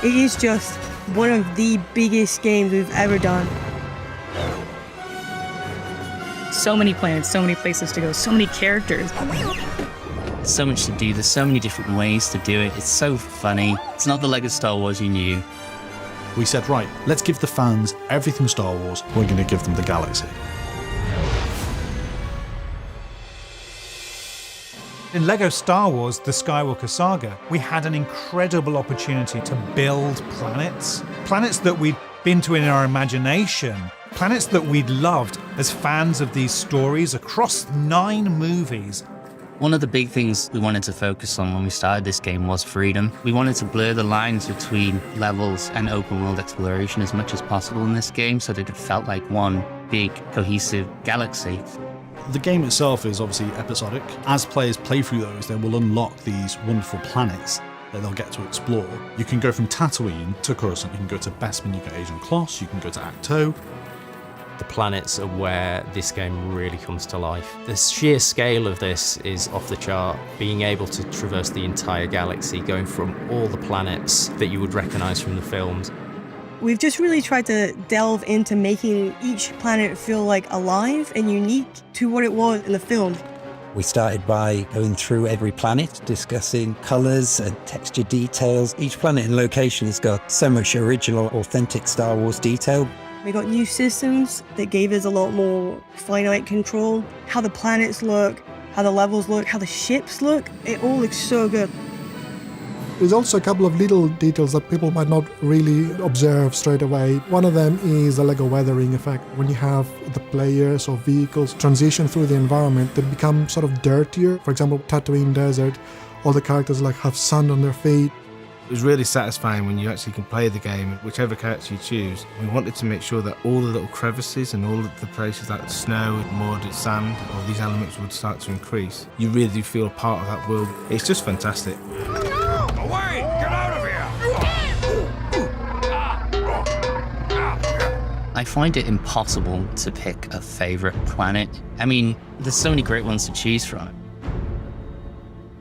It is just one of the biggest games we've ever done. So many planets, so many places to go, so many characters. So much to do, there's so many different ways to do it. It's so funny. It's not the Lego Star Wars you knew. We said, right, let's give the fans everything Star Wars, we're going to give them the galaxy. In LEGO Star Wars, The Skywalker Saga, we had an incredible opportunity to build planets. Planets that we'd been to in our imagination. Planets that we'd loved as fans of these stories across 9 movies. One of the big things we wanted to focus on when we started this game was freedom. We wanted to blur the lines between levels and open world exploration as much as possible in this game so that it felt like one big, cohesive galaxy. The game itself is obviously episodic. As players play through those, they will unlock these wonderful planets that they'll get to explore. You can go from Tatooine to Coruscant, you can go to Bespin, you can go to Agen Kloss, you can go to Acto. The planets are where this game really comes to life. The sheer scale of this is off the chart. Being able to traverse the entire galaxy, going from all the planets that you would recognise from the films. We've just really tried to delve into making each planet feel like alive and unique to what it was in the film. We started by going through every planet, discussing colours and texture details. Each planet and location has got so much original, authentic Star Wars detail. We got new systems that gave us a lot more finite control. How the planets look, how the levels look, how the ships look, it all looks so good. There's also a couple of little details that people might not really observe straight away. One of them is the Lego weathering effect. When you have the players or vehicles transition through the environment, they become sort of dirtier. For example, Tatooine Desert, all the characters like have sand on their feet. It was really satisfying when you actually can play the game, whichever character you choose. We wanted to make sure that all the little crevices and all of the places like snow, mud, sand, all these elements would start to increase. You really do feel part of that world. It's just fantastic. Away! Get out of here! I find it impossible to pick a favourite planet. I mean, there's so many great ones to choose from.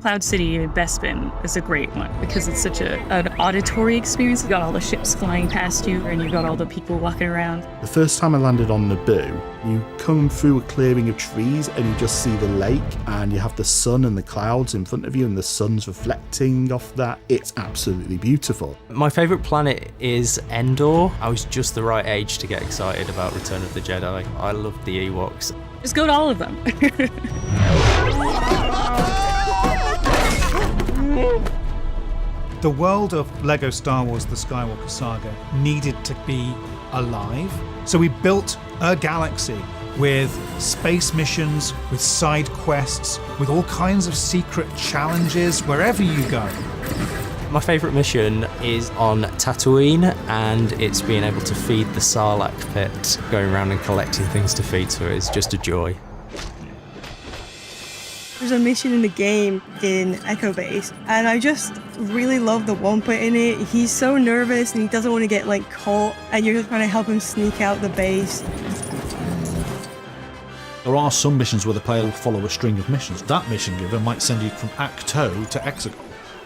Cloud City in Bespin is a great one because it's such an auditory experience. You got all the ships flying past you and you got all the people walking around. The first time I landed on Naboo, you come through a clearing of trees and you just see the lake and you have the sun and the clouds in front of you and the sun's reflecting off that. It's absolutely beautiful. My favourite planet is Endor. I was just the right age to get excited about Return of the Jedi. I loved the Ewoks. Just go to all of them. The world of LEGO Star Wars The Skywalker Saga needed to be alive. So we built a galaxy with space missions, with side quests, with all kinds of secret challenges wherever you go. My favourite mission is on Tatooine, and it's being able to feed the Sarlacc pit, going around and collecting things to feed, so it's just a joy. There's a mission in the game in Echo Base, and I just really love the Wampa in it. He's so nervous and he doesn't want to get like caught, and you're just trying to help him sneak out the base. There are some missions where the player will follow a string of missions. That mission giver might send you from Acto to Exegol,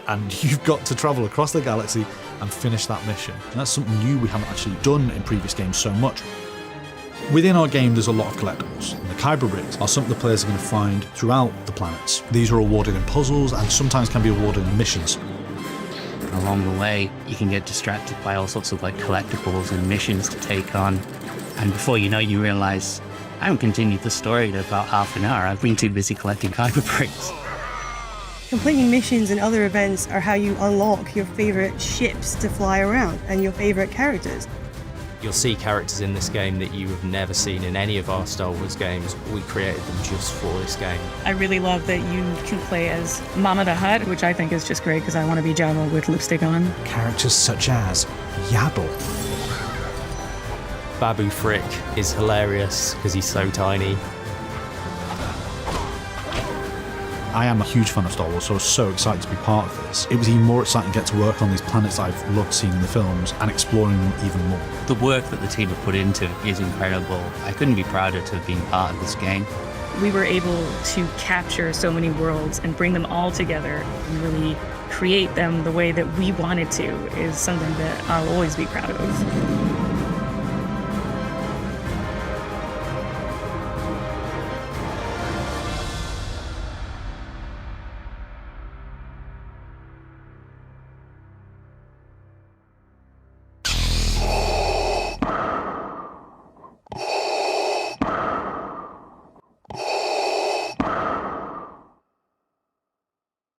and you've got to travel across the galaxy and finish that mission. And that's something new we haven't actually done in previous games so much. Within our game, there's a lot of collectibles, and the Kyber bricks are something the players are going to find throughout the planets. These are awarded in puzzles and sometimes can be awarded in missions. Along the way, you can get distracted by all sorts of like collectibles and missions to take on. And before you know, you realise, I haven't continued the story to about half an hour. I've been too busy collecting Kyber bricks. Completing missions and other events are how you unlock your favourite ships to fly around and your favourite characters. You'll see characters in this game that you have never seen in any of our Star Wars games. We created them just for this game. I really love that you can play as Mama the Hutt, which I think is just great because I want to be Jabba with lipstick on. Characters such as Yaddle. Babu Frick is hilarious because he's so tiny. I am a huge fan of Star Wars, so I was so excited to be part of this. It was even more exciting to get to work on these planets I've loved seeing in the films and exploring them even more. The work that the team have put into it is incredible. I couldn't be prouder to have been part of this game. we were able to capture so many worlds and bring them all together and really create them the way that we wanted to is something that I'll always be proud of.